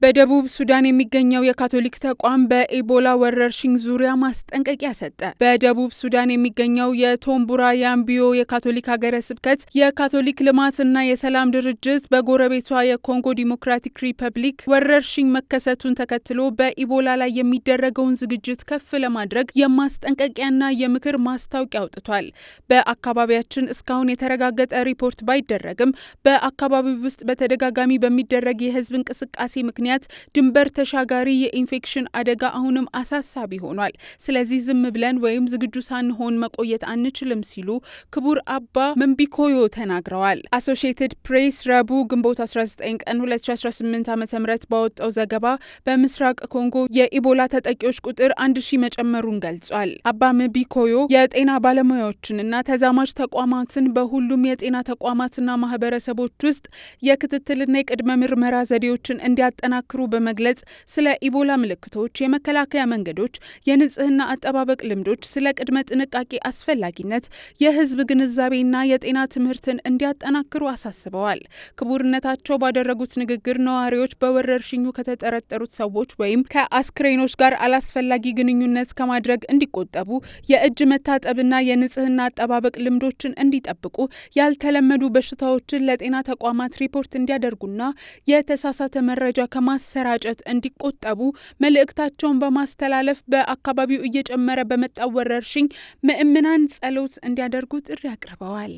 በደቡብ ሱዳን የሚገኘው የካቶሊክ ተቋም በኢቦላ ወረርሽኝ ዙሪያ ማስጠንቀቂያ ሰጠ። በደቡብ ሱዳን የሚገኘው የቶምቡራ ያምቢዮ የካቶሊክ ሀገረ ስብከት የካቶሊክ ልማትና የሰላም ድርጅት በጎረቤቷ የኮንጎ ዲሞክራቲክ ሪፐብሊክ ወረርሽኝ መከሰቱን ተከትሎ በኢቦላ ላይ የሚደረገውን ዝግጅት ከፍ ለማድረግ የማስጠንቀቂያና የምክር ማስታወቂያ አውጥቷል። በአካባቢያችን እስካሁን የተረጋገጠ ሪፖርት ባይደረግም በአካባቢው ውስጥ በተደጋጋሚ በሚደረግ የህዝብ እንቅስቃሴ ምክንያት ድንበር ተሻጋሪ የኢንፌክሽን አደጋ አሁንም አሳሳቢ ሆኗል። ስለዚህ ዝም ብለን ወይም ዝግጁ ሳንሆን መቆየት አንችልም ሲሉ ክቡር አባ መንቢኮዮ ተናግረዋል። አሶሺየትድ ፕሬስ ረቡዕ ግንቦት 19 ቀን 2018 ዓ.ም ባወጣው ዘገባ በምስራቅ ኮንጎ የኢቦላ ተጠቂዎች ቁጥር 1000 መጨመሩን ገልጿል። አባ መንቢኮዮ የጤና ባለሙያዎችንና ተዛማጅ ተቋማትን በሁሉም የጤና ተቋማትና ማህበረሰቦች ውስጥ የክትትልና የቅድመ ምርመራ ዘዴዎችን እንዲያጠናክሩ በመግለጽ ስለ ኢቦላ ምልክቶች፣ የመከላከያ መንገዶች፣ የንጽህና አጠባበቅ ልምዶች፣ ስለ ቅድመ ጥንቃቄ አስፈላጊነት፣ የህዝብ ግንዛቤና የጤና ትምህርትን እንዲያጠናክሩ አሳስበዋል። ክቡርነታቸው ባደረጉት ንግግር ነዋሪዎች በወረርሽኙ ከተጠረጠሩት ሰዎች ወይም ከአስክሬኖች ጋር አላስፈላጊ ግንኙነት ከማድረግ እንዲቆጠቡ፣ የእጅ መታጠብና የንጽህና አጠባበቅ ልምዶችን እንዲጠብቁ፣ ያልተለመዱ በሽታዎችን ለጤና ተቋማት ሪፖርት እንዲያደርጉና የተሳሳተ መረጃ ከማሰራጨት እንዲቆጠቡ መልእክታቸውን በማስተላለፍ በአካባቢው እየጨመረ በመጣው ወረርሽኝ ምዕመናን ጸሎት እንዲያደርጉ ጥሪ አቅርበዋል።